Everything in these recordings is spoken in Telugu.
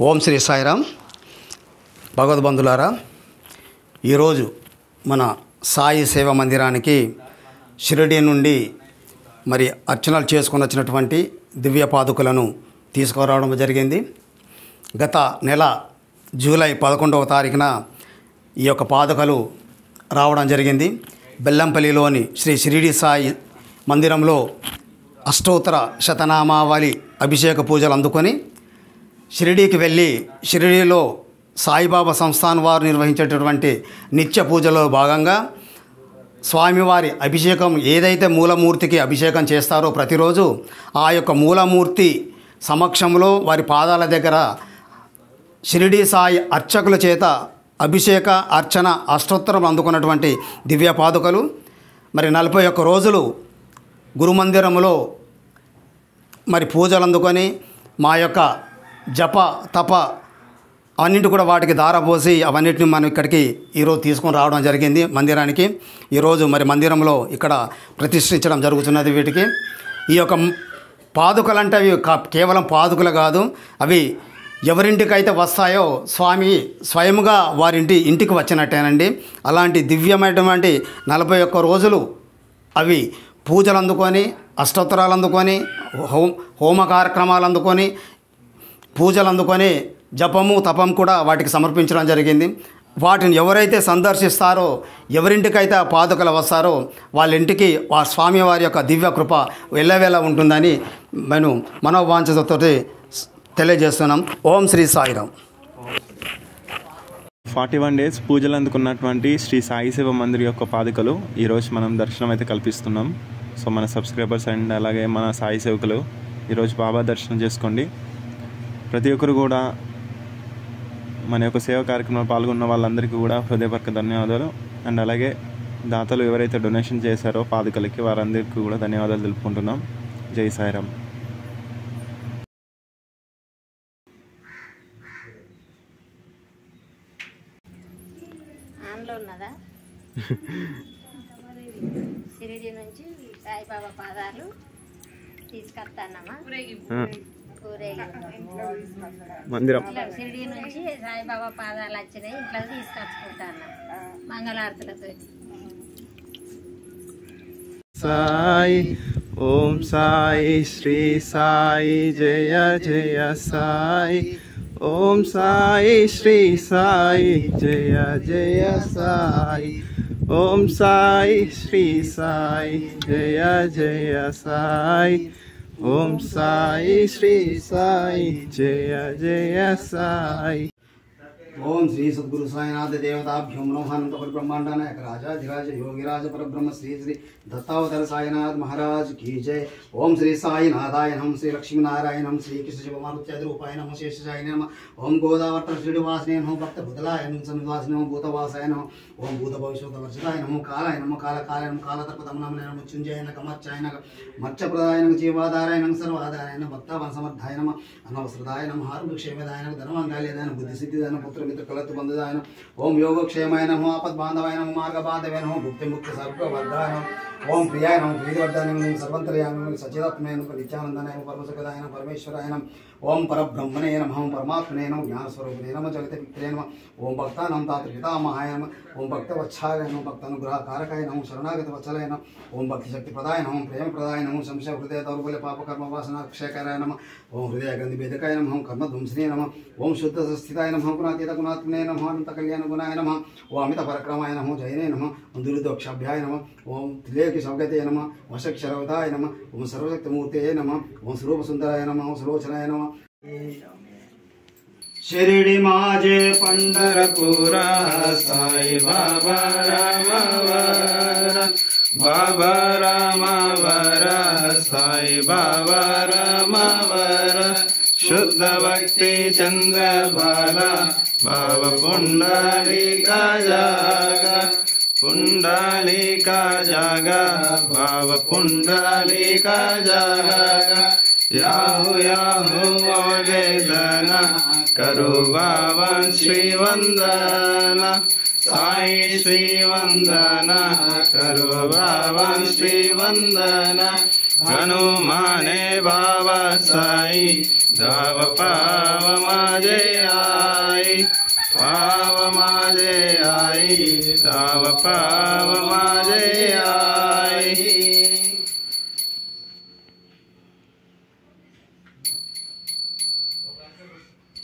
ఓం శ్రీ సాయిరామ్. భగవద్బంధులారా, ఈరోజు మన సాయి సేవ మందిరానికి షిరిడీ నుండి మరి అర్చనలు చేసుకొని వచ్చినటువంటి దివ్య పాదుకలను తీసుకురావడం జరిగింది. గత నెల జూలై 11వ తారీఖున ఈ యొక్క పాదుకలు రావడం జరిగింది. బెల్లంపల్లిలోని శ్రీ షిరిడీ సాయి మందిరంలో అష్టోత్తర శతనామావళి అభిషేక పూజలు అందుకొని షిరిడీకి వెళ్ళి షిరిడీలో సాయిబాబా సంస్థాన్ వారు నిర్వహించేటటువంటి నిత్య పూజలో భాగంగా స్వామివారి అభిషేకం ఏదైతే మూలమూర్తికి అభిషేకం చేస్తారో ప్రతిరోజు ఆ యొక్క మూలమూర్తి సమక్షంలో వారి పాదాల దగ్గర షిరిడీ సాయి అర్చకుల చేత అభిషేక అర్చన అష్టోత్తరం అందుకున్నటువంటి దివ్య పాదుకలు మరి 41 రోజులు గురుమందిరంలో మరి పూజలు అందుకొని మా యొక్క జప తప అన్నింటి కూడా వాటికి దారపోసి అవన్నిటిని మనం ఇక్కడికి ఈరోజు తీసుకొని రావడం జరిగింది మందిరానికి. ఈరోజు మరి మందిరంలో ఇక్కడ ప్రతిష్ఠించడం జరుగుతున్నది. వీటికి ఈ యొక్క పాదుకలు అంటే అవి కేవలం పాదుకలు కాదు, అవి ఎవరింటికైతే వస్తాయో స్వామి స్వయముగా ఇంటికి వచ్చినట్టేనండి. అలాంటి దివ్యమైనటువంటి 41 రోజులు అవి పూజలు అందుకొని అష్టోత్తరాలు అందుకొని హోమ కార్యక్రమాలు అందుకొని పూజలు అందుకొని జపము తపం కూడా వాటికి సమర్పించడం జరిగింది. వాటిని ఎవరైతే సందర్శిస్తారో ఎవరింటికైతే ఆ పాదుకలు వస్తారో వాళ్ళ ఇంటికి ఆ స్వామివారి యొక్క దివ్య కృప వెళ్ళవేళ ఉంటుందని నేను మనోవాంఛతో తెలియజేస్తున్నాం. ఓం శ్రీ సాయిరామ్. 41 డేస్ పూజలు అందుకున్నటువంటి శ్రీ సాయి సేవ మందిర్ యొక్క పాదుకలు ఈరోజు మనం దర్శనం అయితే కల్పిస్తున్నాం. సో మన సబ్స్క్రైబర్స్ అండ్ అలాగే మన సాయి సేవకులు ఈరోజు బాబా దర్శనం చేసుకోండి. ప్రతి ఒక్కరు కూడా మన యొక్క సేవ కార్యక్రమంలో పాల్గొన్న వాళ్ళందరికీ కూడా హృదయపూర్వక ధన్యవాదాలు. అండ్ అలాగే దాతలు ఎవరైతే డొనేషన్ చేశారో పాదుకలకి వారందరికీ కూడా ధన్యవాదాలు తెలుపుకుంటున్నాం. జై సాయిరామ్. షిరిడి నుంచి సాయిబాబా పాదాలు తీసుకొస్తానమ్మా. మందిరం షిరిడి నుంచి సాయిబాబా పాదాలు వచ్చినాయి, ఇంట్లో తీసుకొచ్చుకుంటాను మంగళారతులతో. సాయి ఓం సాయి శ్రీ సాయి జయ జయ సాయి. ఓం సాయి శ్రీ సాయి జయ జయ సాయి. ఓం సాయి శ్రీ సాయి జయ జయ సాయి. ఓం సాయి శ్రీ సాయి జయ జయ సాయి. ఓం శ్రీ సద్గురు సాయినాథ దేవతాభ్యం నమః. బ్రహ్మాండ నాయక రాజాధిరాజ యోగిరాజ పరబ్రహ్మ శ్రీ శ్రీ దత్తావతార సాయినాథ్ మహారాజ్ కీ జై. ఓం శ్రీ సాయినాథాయ నమః. శ్రీ లక్ష్మీనారాయణం శ్రీకృష్ణ శివమారుత్యాదిరూపాయ నమః. శేషశాయ నమః. ఓం గోదావర్త శ్రీనివాసనే నమః. భక్త బుధలాయ నమః. సన్నివాస నమః. భూతవాసాయ నమః. ఓం భూత భవిష్యత్ వర్షితాయ నమః. కాలాయ నమః. కాలకాలాయ నమః. కాలతర్పదమనమన నమః. మృత్యుంజయ నమః. కమర్చాయ నమః. మత్స్యప్రదాయ నమః. జీవాధారాయ నమః. సర్వాధారాయ నమః. భక్తావన సమర్థాయ నమః. అన్నవస్త్రదాయ నమః. ఆరోగ్యక్షేమదాయ నమః. ధనవాంగాల్యదాయ నమః. బుద్ధిసిద్ధిదాయ నమః. పుత్రమిత్ర కలతు బంధుదాయ నమః. ఓం యోగక్షేమాయ నమః. ఆపద్బాంధవాయ నమః. మార్గబాంధవాయ నమః. భుక్తిముక్తి సర్వవర్గాయ నమః. ఓం ప్రియాయ నమః. ప్రీతివర్ధాయ నమః. సర్వంతర్యామి నమః. సచిదాత్మయ నమః. నిత్యానందనాయ నమః. పరమసుఖదాయ నమః. పరమేశ్వరాయ నమః. ఓం పరబ్రహ్మణే నమః. ఓం పరమాత్మనే నమః. జ్ఞానస్వరూపిణే నమః. జగత్పిత్రే నమః. ఓం భక్తానాం తాతృపితామహాయ నమః. ఓం భక్తవత్సాయ నమః. భక్తానుగ్రహకారకాయ నమః. శరణాగత వత్సలాయ నమః. ఓం భక్తిశక్తిప్రదాయ నమః. ప్రేమప్రదాయ నమః. సంశయ హృదయ దౌర్బల్య పాపకర్మ వాసనాక్షయకారాయ నమః. ఓం హృదయ గ్రంథి భేదకాయ నమః. కర్మధ్వంసినే నమః. ఓం శుద్ధ స్థితాయ నమః. గుణాతీత గుణాత్మనే నమః. అనంత కళ్యాణ గుణాయ నమః. ఓం అమిత పరక్రమాయ నమః. జయనే నమః. ఓం దురిదోక్షాభ్యాయ నమః. ఓం త్రిలేఖి సౌగతే నమః. వశక్షరవతాయ నమః. ఓం సర్వశక్తిమూర్తయే నమః. ఓం స్వరూపసుందరాయ నమః. ఓం సులోచనాయ నమః. शिरडी माझे पंढरपुरा साई बाबा रामावर. बाबा रामावर साई बाबा रामावर. शुद्ध भक्ति चंद्रबाला बाबा पुंडलिका जागा. पुंडलिका जागा बाबा पुंडलिका जागा. याहू याहू वेदना करो बाबा श्रीवंदना. साई श्रीवंदना करो बाबा श्रीवंदना. हनुमाने बाबा साई धाव पाव माजे आई पाव माजे आई धाव पाव माजे आई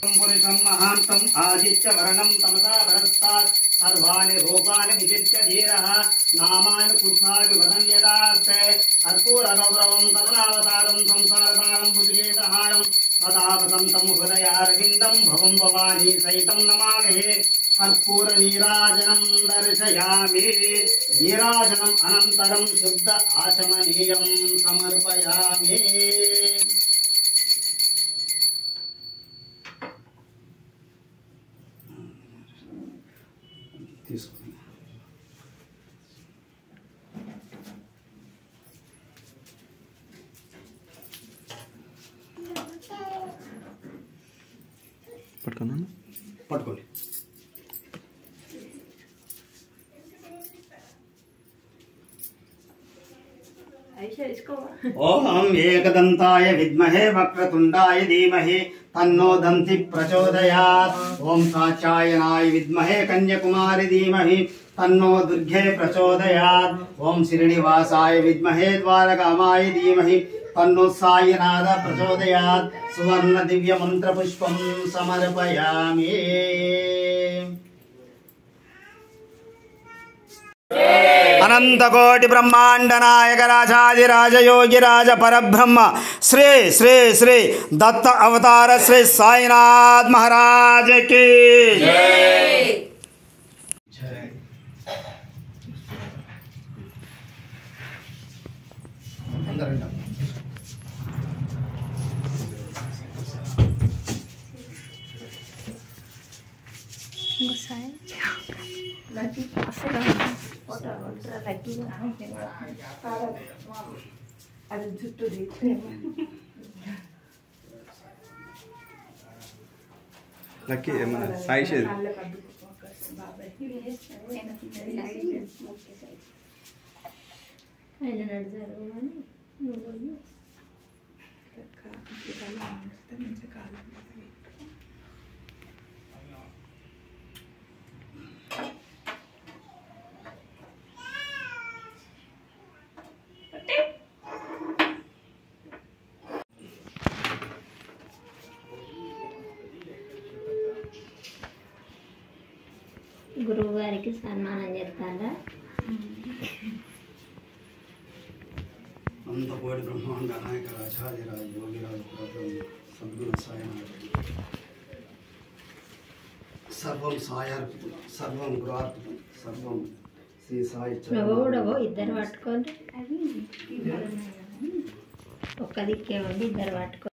पुरुषं महान्तं आदित्य वर्णं तमसा वरस्तात् सर्वाणि रूपाणि विचित्य धीरः नामानि पुष्पाणि वदन् यदास्ते कर्पूरगौरवं करुणावतारं संसारसारं भुजगेशहारं सदा वसन्तं हृदयारविन्दं भवं भवानी सहितं नमामहे कर्पूरनीराजनं दर्शयामि नीराजनम् अनन्तरं शुद्ध आचमनीयं समर्पयामि పట్టుకున్నాను పట్టుకోండి ఓం ఏకదంతాయ విద్మహే వక్రతుండాయ ధీమహి తన్నో దంతి ప్రచోదయాత్ ఓం కాచాయనాయ విద్మహే కన్యాకుమారి ధీమహి తన్నో దుర్గే ప్రచోదయాత్ ఓం శ్రీనివాసాయ విద్మహే ద్వారకామాయ ధీమహి తన్నో సాయినాథ ప్రచోదయాత్ సువర్ణ దివ్య మంత్ర పుష్పం సమర్పయామి అనంతకోటి బ్రహ్మాండ నాయక రాజాదిరాజ యోగి రాజ పరబ్రహ్మ శ్రీ శ్రీ శ్రీ దత్త అవతార శ్రీ సాయినాథ్ మహారాజ్ కి అది జుట్టు లక్కీ మన సాయి షేర్ గురువు గారికి సన్మానం చేస్తారా అనంతకోటి బ్రహ్మాండ నాయక రాజాదిరాజ యోగిరాజ పరబ్రహ్మ సద్గురు సాయినాథ్ సర్వం సాయార్పితం సర్వం గురార్పితం సర్వం శ్రీ సాయి ప్రభువుడవో ఇద్దరు పట్టుకోండి ఒక్క దిక్కే ఉండి ఇద్దరు పట్టుకో